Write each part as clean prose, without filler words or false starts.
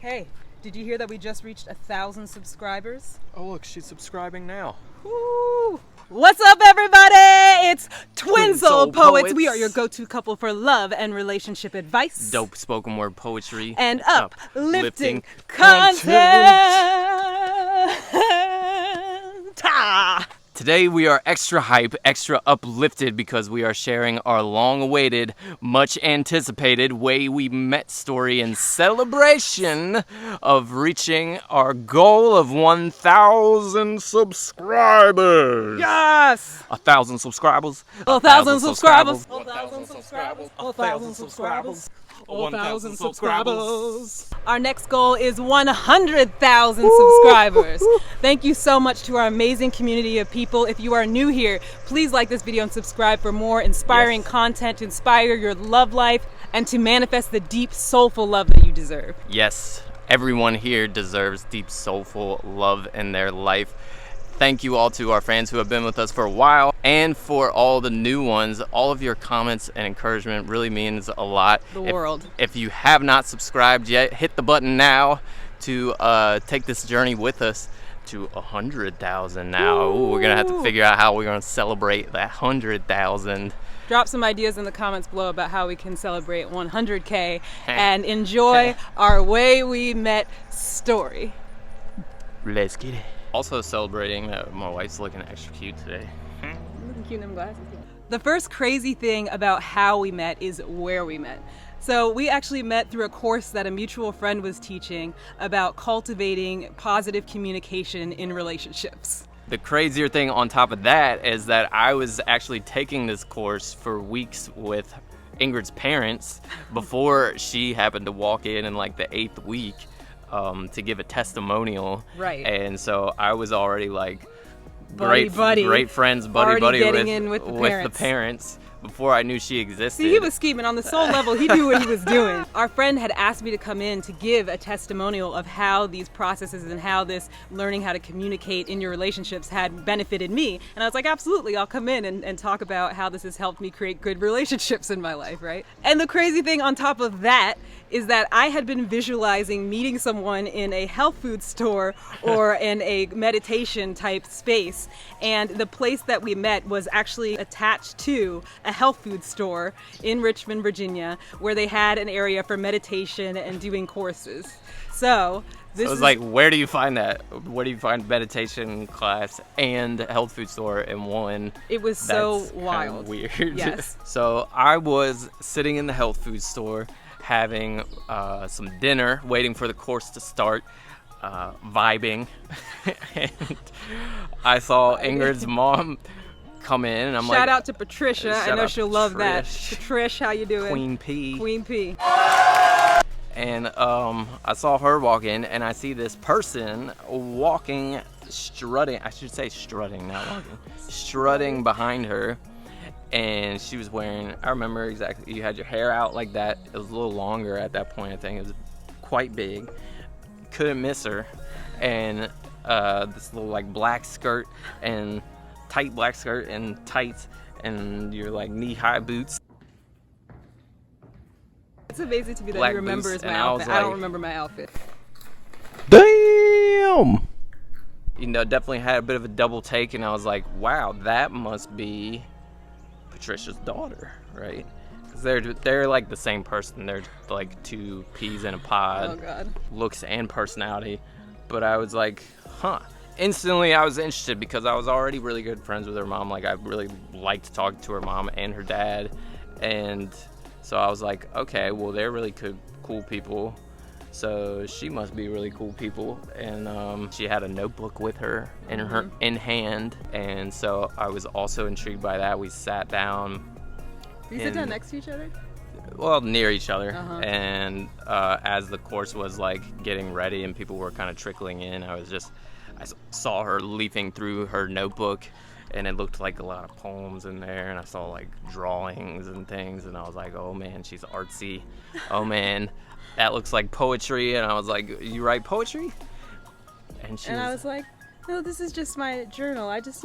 Hey, did you hear that we just reached 1,000 subscribers? Oh look, she's subscribing now. Woo! What's up, everybody? It's Twin Soul Poets. We are your go-to couple for love and relationship advice. Dope spoken word poetry. And uplifting content. Ta! Today we are extra hype, extra uplifted because we are sharing our long-awaited, much-anticipated Way We Met story in celebration of reaching our goal of 1,000 subscribers. Yes! 1,000 subscribers. 1,000 subscribers. 1,000 subscribers. 1,000 subscribers. 1,000 subscribers. Our next goal is 100,000 subscribers. Thank you so much to our amazing community of people. If you are new here, please like this video and subscribe for more inspiring content to inspire your love life and to manifest the deep, soulful love that you deserve. Yes, everyone here deserves deep, soulful love in their life. Thank you all to our fans who have been with us for a while, and for all the new ones. All of your comments and encouragement really means a lot. The world. If you have not subscribed yet, hit the button now to take this journey with us to 100,000 now. Ooh, we're gonna have to figure out how we're gonna celebrate that 100,000. Drop some ideas in the comments below about how we can celebrate 100K and enjoy our Way We Met story. Let's get it. Also celebrating that my wife's looking extra cute today. Looking cute in them glasses. The first crazy thing about how we met is where we met. So we actually met through a course that a mutual friend was teaching about cultivating positive communication in relationships. The crazier thing on top of that is that I was actually taking this course for weeks with Ingrid's parents before she happened to walk in like the 8th week to give a testimonial. Right. And so I was already like Buddy. great friends, buddy getting in with the parents before I knew she existed. See, he was scheming on the soul level. He knew what he was doing. Our friend had asked me to come in to give a testimonial of how these processes and how this learning how to communicate in your relationships had benefited me. And I was like, absolutely, I'll come in and talk about how this has helped me create good relationships in my life, right? And the crazy thing on top of that is that I had been visualizing meeting someone in a health food store or in a meditation type space. And the place that we met was actually attached to a health food store in Richmond, Virginia, where they had an area for meditation and doing courses. So this I was like, where do you find that? Where do you find meditation class and health food store in one? It was so wild. Weird. Yes. So I was sitting in the health food store having some dinner, waiting for the course to start, vibing, and I saw Ingrid's mom come in, and I'm like, shout out to Patricia. I know she'll love that. Patrish, how you doing? Queen P. Queen P. And I saw her walk in, and I see this person walking, strutting. I should say strutting, not walking. Strutting behind her. And she was wearing, I remember exactly, you had your hair out like that. It was a little longer at that point, I think. It was quite big. Couldn't miss her. And this little like black skirt and tight black skirt and tights and your like knee-high boots. It's amazing to me that Black he remembers boots, my and I was outfit. I don't like, remember my outfit. Damn! You know, definitely had a bit of a double take, and I was like, wow, that must be Patricia's daughter, right? Because they're like the same person. They're like two peas in a pod. Oh God. Looks and personality. But I was like, huh. Instantly I was interested because I was already really good friends with her mom. Like I really liked talking to her mom and her dad. And so I was like, okay, well they're really cool people. So she must be really cool people. And she had a notebook with her in hand. And so I was also intrigued by that. We sat down. Did you sit down next to each other? Well, near each other. Uh-huh. And as the course was like getting ready and people were kind of trickling in, I saw her leafing through her notebook, and it looked like a lot of poems in there, and I saw like drawings and things, and I was like, oh man, she's artsy. Oh man, that looks like poetry. And I was like, you write poetry? And I was like, no, this is just my journal. I just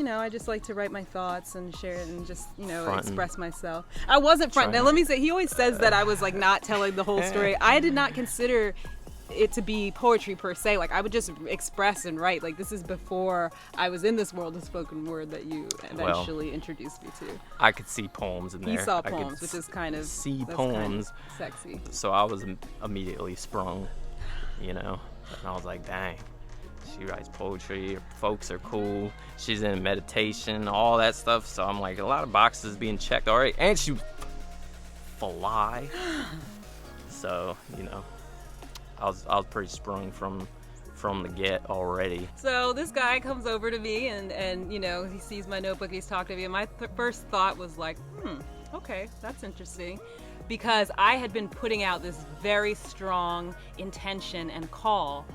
like to write my thoughts and share it and just, express myself. I wasn't front. Now, let me say, he always says that I was like not telling the whole story. I did not consider it to be poetry per se. Like I would just express and write. Like this is before I was in this world of spoken word that you eventually introduced me to. I could see poems in there. He saw poems, which is kind of see poems, kind of sexy. So I was immediately sprung, you know, and I was like, dang, she writes poetry. Folks are cool. She's in meditation, all that stuff. So I'm like, a lot of boxes being checked already, and she fly. So you know, I was pretty sprung from the get already. So this guy comes over to me and you know, he sees my notebook, he's talking to me, and my first thought was like, okay, that's interesting, because I had been putting out this very strong intention and call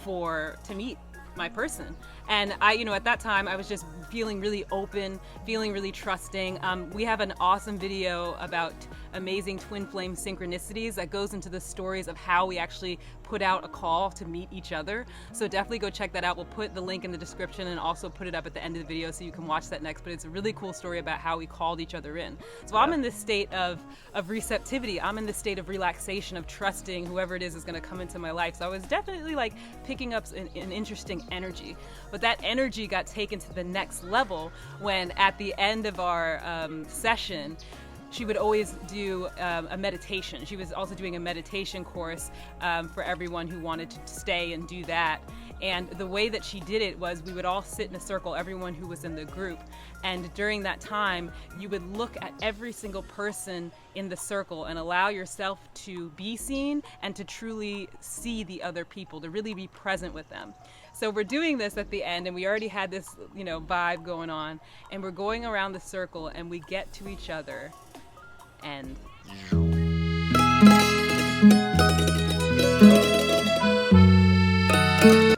to meet my person. And I, you know, at that time I was just feeling really open, feeling really trusting. We have an awesome video about amazing twin flame synchronicities that goes into the stories of how we actually put out a call to meet each other. So definitely go check that out. We'll put the link in the description and also put it up at the end of the video so you can watch that next. But it's a really cool story about how we called each other in. So I'm in this state of receptivity. I'm in this state of relaxation, of trusting whoever it is going to come into my life. So I was definitely like picking up an interesting energy. But that energy got taken to the next level when at the end of our session, she would always do a meditation. She was also doing a meditation course for everyone who wanted to stay and do that. And the way that she did it was we would all sit in a circle, everyone who was in the group. And during that time, you would look at every single person in the circle and allow yourself to be seen and to truly see the other people, to really be present with them. So we're doing this at the end, and we already had this, you know, vibe going on, and we're going around the circle, and we get to each other, and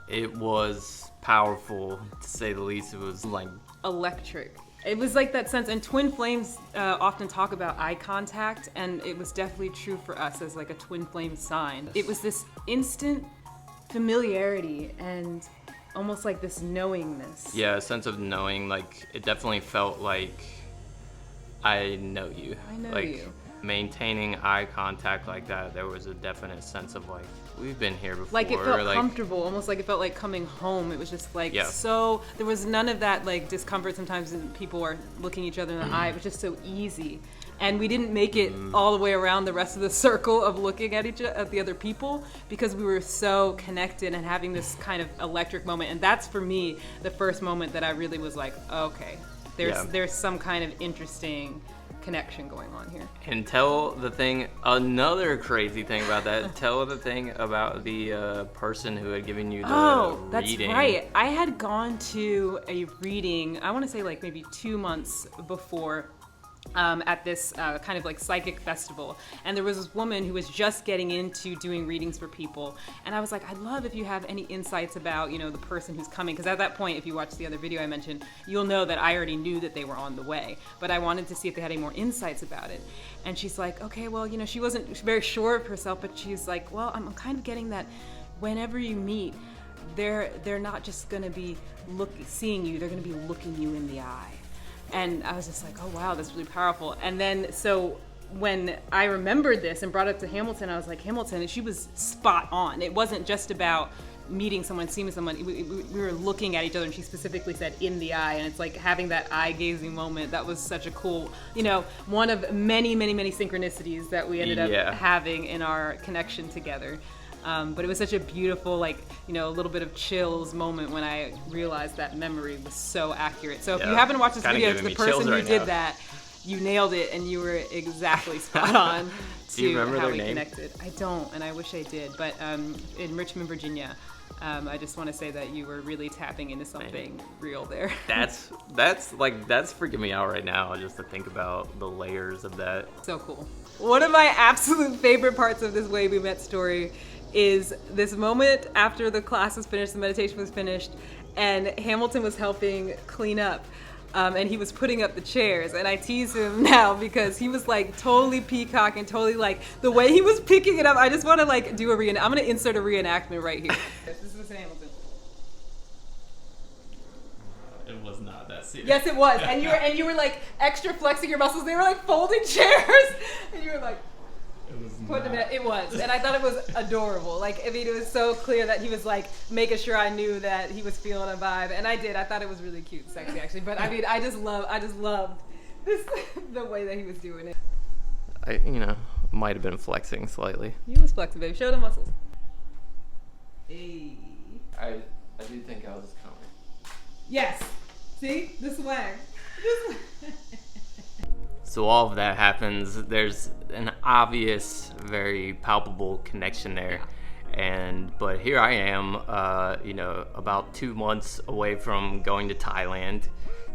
it was powerful, to say the least. It was like electric. It was like that sense, and twin flames often talk about eye contact, and it was definitely true for us as like a twin flame sign. It was this instant familiarity and almost like this knowingness. Yeah, a sense of knowing. Like it definitely felt like I know you. I know like, you. Maintaining eye contact like that, there was a definite sense of like, we've been here before. Like it felt comfortable, almost like it felt like coming home. It was just like so, there was none of that like discomfort sometimes when people are looking each other in the eye. It was just so easy. And we didn't make it all the way around the rest of the circle of looking at the other people, because we were so connected and having this kind of electric moment. And that's for me the first moment that I really was like, okay, there's some kind of interesting connection going on here. And tell the thing, another crazy thing about that, tell the thing about the person who had given you the reading. That's right. I had gone to a reading, I want to say like maybe 2 months before, at this kind of like psychic festival, and there was this woman who was just getting into doing readings for people, and I was like, I'd love if you have any insights about, you know, the person who's coming, because at that point, if you watch the other video I mentioned, you'll know that I already knew that they were on the way, but I wanted to see if they had any more insights about it. And she's like, okay, well, you know, she wasn't very sure of herself, but she's like, well, I'm kind of getting that whenever you meet, they're not just gonna be seeing you, they're gonna be looking you in the eye. And I was just like, oh wow, that's really powerful. And then so when I remembered this and brought it up to Hamilton, I was like, Hamilton, and she was spot on. It wasn't just about meeting someone, seeing someone, we were looking at each other, and she specifically said in the eye, and it's like having that eye gazing moment. That was such a cool, you know, one of many synchronicities that we ended up having in our connection together. But it was such a beautiful, like, you know, a little bit of chills moment when I realized that memory was so accurate. So if you haven't watched this video, it's the person who did that, you nailed it, and you were exactly spot on to how we connected. I don't, and I wish I did. But in Richmond, Virginia, I just want to say that you were really tapping into something real there. That's freaking me out right now, just to think about the layers of that. So cool. One of my absolute favorite parts of this Way We Met story is this moment after the class was finished, the meditation was finished, and Hamilton was helping clean up, and he was putting up the chairs, and I tease him now because he was like totally peacock and totally like the way he was picking it up. I just want to like do I'm gonna insert a reenactment right here. This was Hamilton. It was not that serious. Yes, it was, and you were like extra flexing your muscles. They were like folding chairs, and you were like. It was It was, and I thought it was adorable. Like, I mean, it was so clear that he was like making sure I knew that he was feeling a vibe, and I did. I thought it was really cute, and sexy, actually. But I mean, I just loved this, the way that he was doing it. I, might have been flexing slightly. You was flexing, baby. Show the muscles. Hey. I do think I was coming. Yes. See the swag. So all of that happens. There's an obvious, very palpable connection there. But here I am, about 2 months away from going to Thailand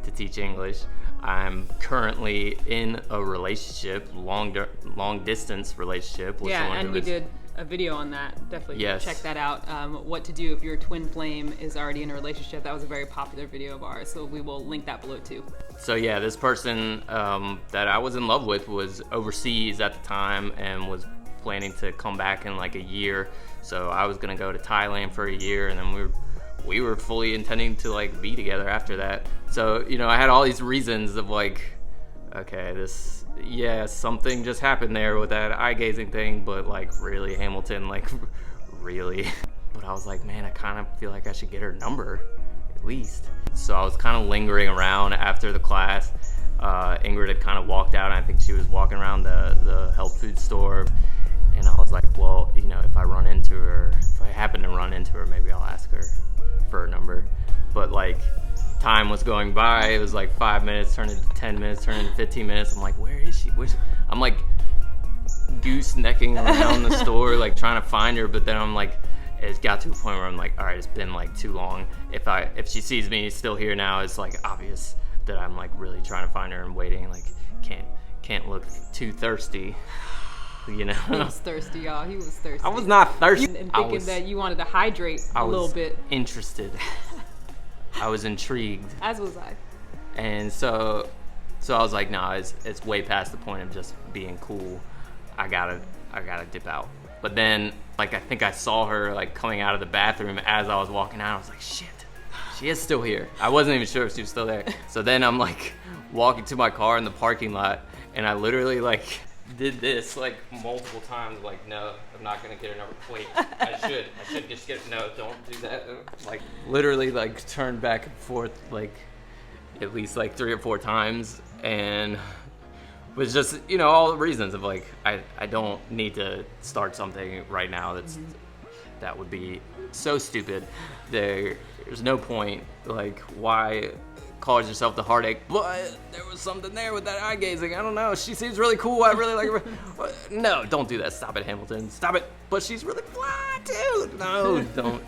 to teach English. I'm currently in a relationship, long distance relationship with someone and we did a video on that. Definitely check that out. What to do if your twin flame is already in a relationship. That was a very popular video of ours, so we will link that below too. So yeah, this person that I was in love with was overseas at the time and was planning to come back in like a year. So I was gonna go to Thailand for a year, and then we were fully intending to like be together after that. So I had all these reasons of like, okay, something just happened there with that eye gazing thing, but like really, Hamilton, like really. But I was like, man, I kind of feel like I should get her number at least. So I was kind of lingering around after the class. Ingrid had kind of walked out, and I think she was walking around the health food store. And I was like, well, if I happen to run into her, maybe I'll ask her for her number. But like, time was going by. It was like 5 minutes, turned into 10 minutes, turned into 15 minutes. I'm like, where is she? I'm like goosenecking around the store, like trying to find her. But then I'm like, it got to a point where I'm like, all right, it's been like too long. If she sees me still here now, it's like obvious that I'm like really trying to find her and waiting. Like, can't look too thirsty. He was thirsty, y'all. He was thirsty. I was not thirsty. And thinking that you wanted to hydrate a little bit. Interested. I was intrigued. As was I. And so I was like, nah, it's way past the point of just being cool. I gotta dip out. But then, like, I think I saw her like coming out of the bathroom as I was walking out. I was like, shit, she is still here. I wasn't even sure if she was still there. So then I'm like walking to my car in the parking lot, and I literally like did this like multiple times, like, no, I'm not gonna get her number. Wait, I should just get, no, don't do that. Like literally like turned back and forth like at least like 3 or 4 times, and was just all the reasons of like I don't need to start something right now that would be so stupid. There's no point, like, why cause yourself the heartache? But there was something there with that eye gazing. I don't know. She seems really cool. I really like her. No, don't do that. Stop it, Hamilton. Stop it. But she's really fly too. No, don't.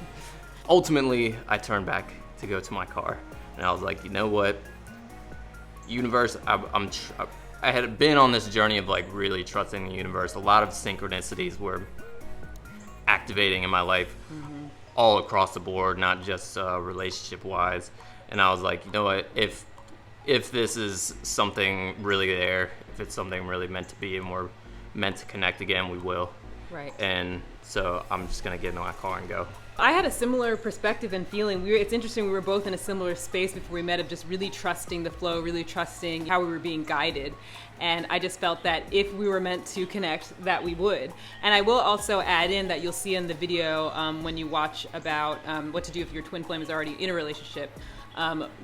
Ultimately, I turned back to go to my car, and I was like, you know what, universe, I had been on this journey of like really trusting the universe. A lot of synchronicities were activating in my life, all across the board, not just relationship wise. And I was like, you know what, if this is something really there, if it's something really meant to be and we're meant to connect again, we will. Right. And so I'm just gonna get in my car and go. I had a similar perspective and feeling. It's interesting, we were both in a similar space before we met, of just really trusting the flow, really trusting how we were being guided. And I just felt that if we were meant to connect, that we would. And I will also add in that you'll see in the video when you watch about what to do if your twin flame is already in a relationship.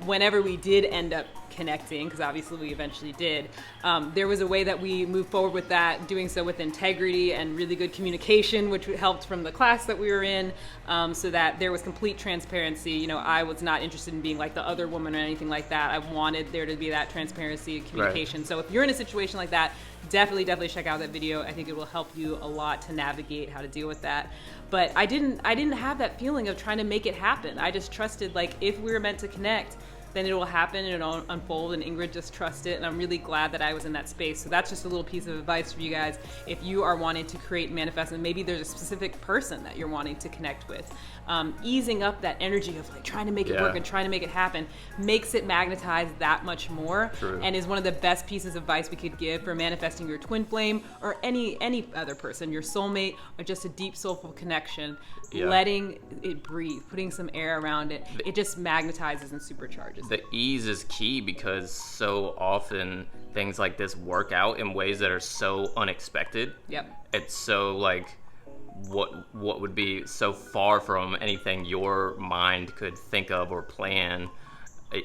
Whenever we did end up connecting, because obviously we eventually did, there was a way that we moved forward with that, doing so with integrity and really good communication, which helped from the class that we were in, so that there was complete transparency. I was not interested in being like the other woman or anything like that. I wanted there to be that transparency and communication. Right. So if you're in a situation like that, definitely check out that video. I think it will help you a lot to navigate how to deal with that. But I didn't have that feeling of trying to make it happen. I just trusted, like, if we were meant to connect, then it will happen and it'll unfold, and Ingrid just trusts it, and I'm really glad that I was in that space. So that's just a little piece of advice for you guys. If you are wanting to create and manifest, and maybe there's a specific person that you're wanting to connect with, easing up that energy of like trying to make it work and trying to make it happen makes it magnetize that much more. True. And is one of the best pieces of advice we could give for manifesting your twin flame or any other person, your soulmate, or just a deep soulful connection. Letting it breathe, putting some air around it, it just magnetizes and supercharges. just the ease is key, because so often things like this work out in ways that are so unexpected. Yep. It's so like what would be so far from anything your mind could think of or plan,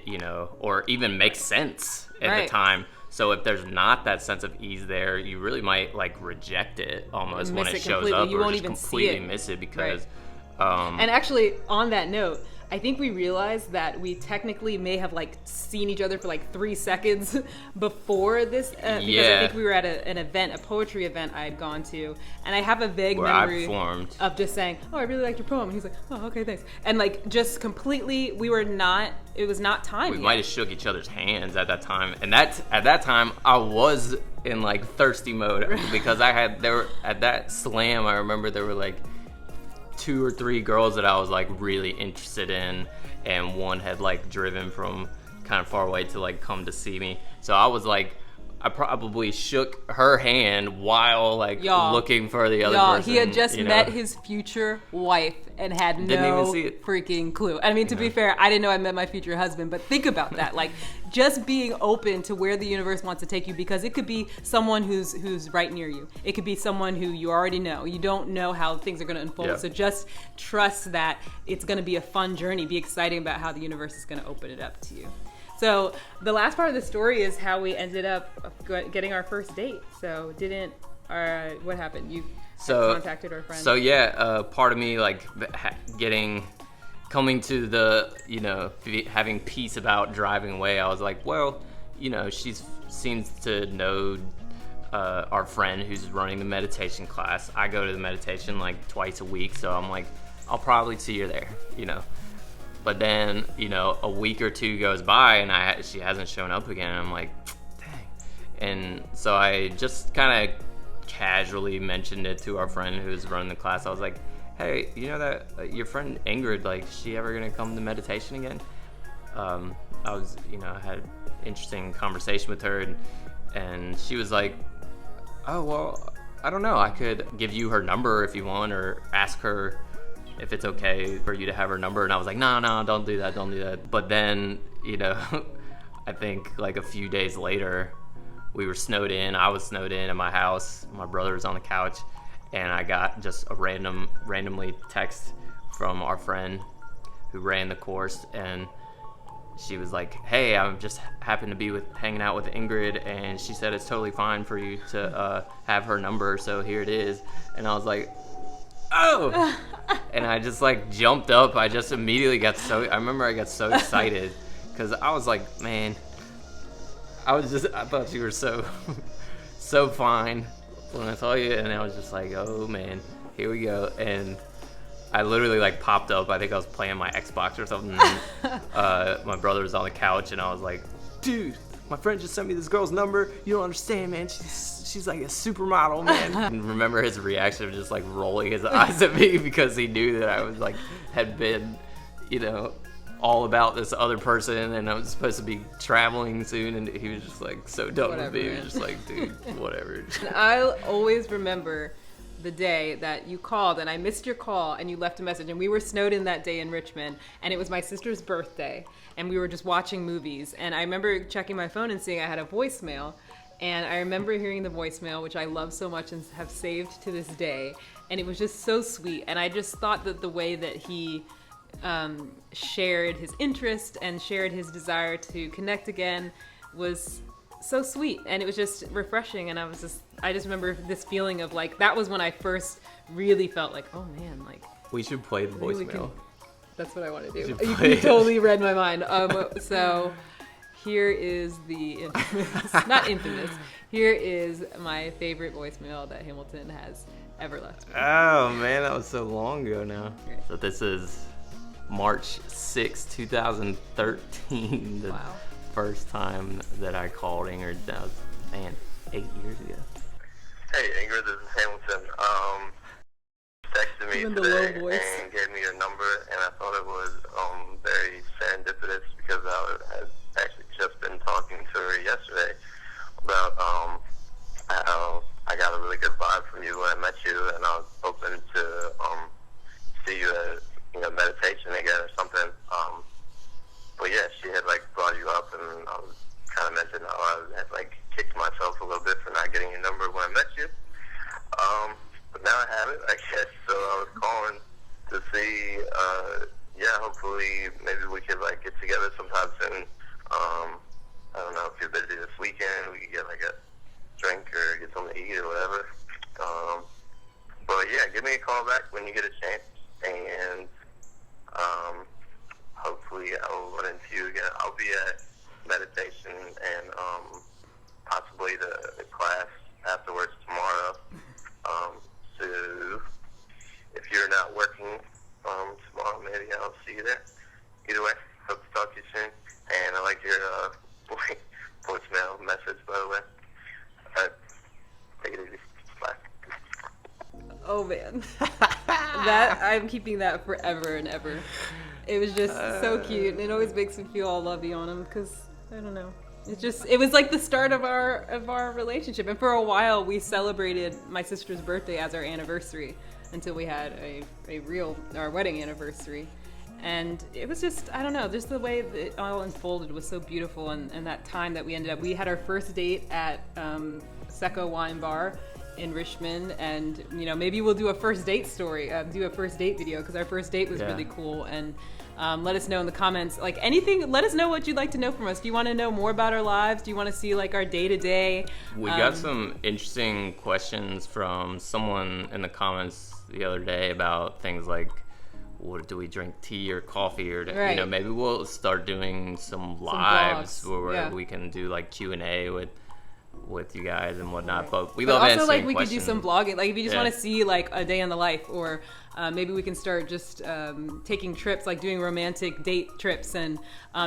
you know, or even make sense at the time. So if there's not that sense of ease there, you really might like reject it almost when it shows up, you or won't just even completely see it. miss it because. And actually, on that note, I think we realized that we technically may have like seen each other for like 3 seconds before this, because I think we were at an event, a poetry event I had gone to, and I have a vague memory of just saying, "Oh, I really liked your poem," and he's like, "Oh, okay, thanks," and like just completely, it was not time. We might have shook each other's hands at that time, and at that time I was in like thirsty mode because at that slam, I remember there were like 2 or 3 girls that I was like really interested in, and one had like driven from kind of far away to like come to see me. So I was like, I probably shook her hand while like looking for the other person. He had just met his future wife and had Didn't even see it. Freaking clue. I mean, to be fair, I didn't know I met my future husband, but think about that. Like, just being open to where the universe wants to take you, because it could be someone who's right near you. It could be someone who you already know. You don't know how things are going to unfold. Yeah. So just trust that it's going to be a fun journey. Be excited about how the universe is going to open it up to you. So the last part of the story is how we ended up getting our first date. So what happened? You contacted our friend. So yeah, part of me like coming to the, having peace about driving away. I was like, well, she seems to know our friend who's running the meditation class. I go to the meditation like twice a week, so I'm like, I'll probably see her there, But then, a week or 2 goes by and she hasn't shown up again. And I'm like, dang. And so I just kind of casually mentioned it to our friend who's running the class. I was like, hey, that your friend Ingrid, like, is she ever going to come to meditation again? I had an interesting conversation with her, and she was like, oh, well, I don't know. I could give you her number if you want, or ask her if it's okay for you to have her number. And I was like, no, don't do that. But then, I think like a few days later, we were snowed in. I was snowed in at my house. My brother was on the couch, and I got just a randomly text from our friend who ran the course, and she was like, hey, I just happened to be hanging out with Ingrid, and she said it's totally fine for you to have her number, so here it is. And I was like, oh! And I just like jumped up. I just immediately I remember I got so excited because I was like, man, I thought you were so fine when I saw you, and I was just like, oh man, here we go. And I literally like popped up. I think I was playing my Xbox or something. And, my brother was on the couch, and I was like, dude, my friend just sent me this girl's number. You don't understand, man. She's like a supermodel, man. And remember his reaction of just like rolling his eyes at me because he knew that I was like, had been, all about this other person, and I was supposed to be traveling soon, and he was just like so done with me. He was just like, dude, whatever. I'll always remember the day that you called, and I missed your call, and you left a message, and we were snowed in that day in Richmond, and it was my sister's birthday, and we were just watching movies, and I remember checking my phone and seeing I had a voicemail. And I remember hearing the voicemail, which I love so much and have saved to this day. And it was just so sweet. And I just thought that the way that he shared his interest and shared his desire to connect again was so sweet. And it was just refreshing. And I just remember this feeling of like, that was when I first really felt like, oh man, like. We should play the voicemail. That's what I want to do. You totally read my mind. So. Here is the infamous, not infamous, here is my favorite voicemail that Hamilton has ever left me. Oh man, that was so long ago now. Okay. So this is March 6, 2013, the first time that I called Ingrid. That was, 8 years ago. Hey Ingrid, this is Hamilton. Texted me today and gave me your number, and I thought it was very serendipitous because I had actually just been talking to her yesterday about how I got a really good vibe from you when I met you, and I was hoping to see you at meditation again or something. But yeah, she had like be at meditation and possibly the class afterwards tomorrow. So if you're not working tomorrow, maybe I'll see you there. Either way, hope to talk to you soon. And I like your voicemail message, by the way. All right, take it easy. Bye. Oh man, that I'm keeping that forever and ever. It was just so cute, and it always makes me feel all lovey on him because I don't know. It was like the start of our relationship, and for a while we celebrated my sister's birthday as our anniversary until we had our wedding anniversary. And it was just, I don't know, just the way that it all unfolded was so beautiful. And that time that we had our first date at Secco Wine Bar in Richmond. And, you know, maybe we'll do a first date story, do a first date video, because our first date was really cool. And let us know in the comments, like anything, let us know what you'd like to know from us. Do you want to know more about our lives? Do you want to see like our day-to-day? We got some interesting questions from someone in the comments the other day about things like, what do we drink, tea or coffee, or you know, maybe we'll start doing some lives where we can do like Q&A with you guys and whatnot. But we love also answering like we questions. could do some vlogging, like if you just want to see like a day in the life, or maybe we can start just taking trips, like doing romantic date trips, and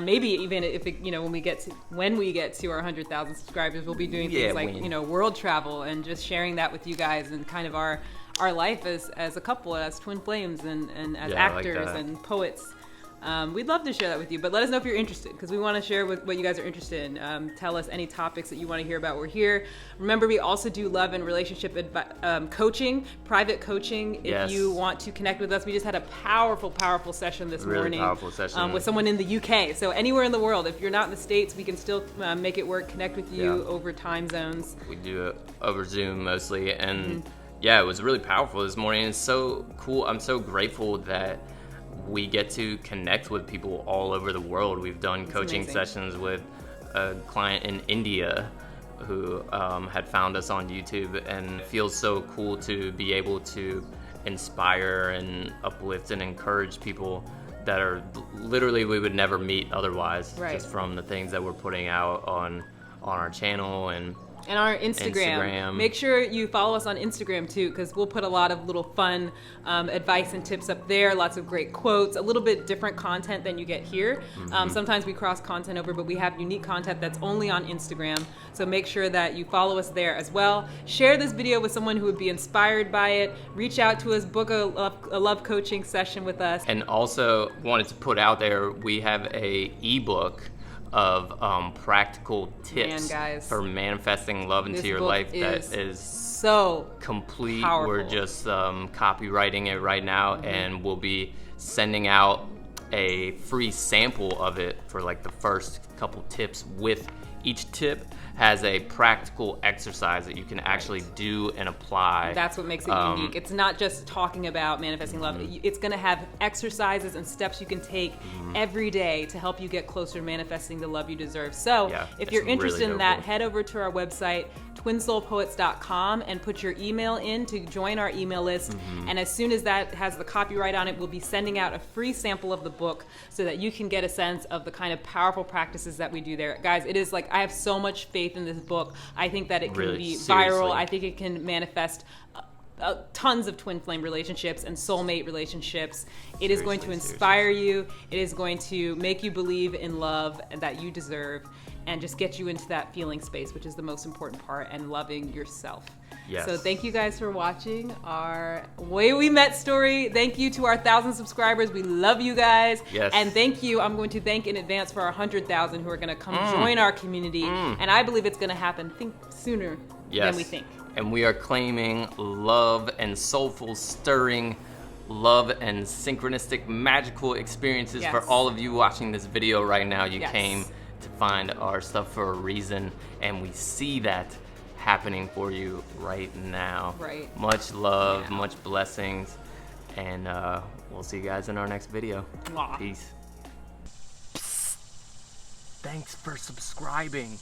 maybe even if it, you know, when we get to our 100,000 subscribers, we'll be doing things like you know, world travel, and just sharing that with you guys, and kind of our life as a couple, as twin flames, and as actors and poets. We'd love to share that with you, but let us know if you're interested, because we want to share what you guys are interested in. Tell us any topics that you want to hear about. We're here. Remember, we also do love and relationship coaching, private coaching. If you want to connect with us, we just had a powerful session this morning with someone in the UK. So anywhere in the world, if you're not in the States, we can still make it work, connect with you over time zones. We do it over Zoom mostly, and yeah, it was really powerful this morning. It's so cool. I'm so grateful that we get to connect with people all over the world. We've done coaching sessions with a client in India who had found us on YouTube, and it feels so cool to be able to inspire and uplift and encourage people that are literally we would never meet otherwise, just from the things that we're putting out on our channel and our Instagram. Make sure you follow us on Instagram too, because we'll put a lot of little fun advice and tips up there, lots of great quotes, a little bit different content than you get here. Sometimes we cross content over, but we have unique content that's only on Instagram. So make sure that you follow us there as well. Share this video with someone who would be inspired by it. Reach out to us, book a love coaching session with us. And also wanted to put out there, we have a ebook of practical tips for manifesting love into your life that is so complete. Powerful. We're just copywriting it right now, and we'll be sending out a free sample of it for like the first couple tips. With each tip has a practical exercise that you can actually do and apply. That's what makes it unique. It's not just talking about manifesting love. It's going to have exercises and steps you can take every day to help you get closer to manifesting the love you deserve. So if you're interested in that, head over to our website, twinsoulpoets.com, and put your email in to join our email list. And as soon as that has the copyright on it, we'll be sending out a free sample of the book so that you can get a sense of the kind of powerful practices that we do there. Guys, it is like, I have so much faith in this book. I think that it can be viral. I think it can manifest tons of twin flame relationships and soulmate relationships. It is going to inspire you. It is going to make you believe in love that you deserve, and just get you into that feeling space, which is the most important part, and loving yourself. So thank you guys for watching our Way We Met story. Thank you to our 1,000 subscribers. We love you guys. And thank you. I'm going to thank in advance for our 100,000 who are going to come join our community. And I believe it's going to happen sooner than we think. And we are claiming love and soulful, stirring love and synchronistic, magical experiences for all of you watching this video right now. You came to find our stuff for a reason, and we see that happening for you right now. Much love, much blessings, and we'll see you guys in our next video. Peace. Psst. Thanks for subscribing.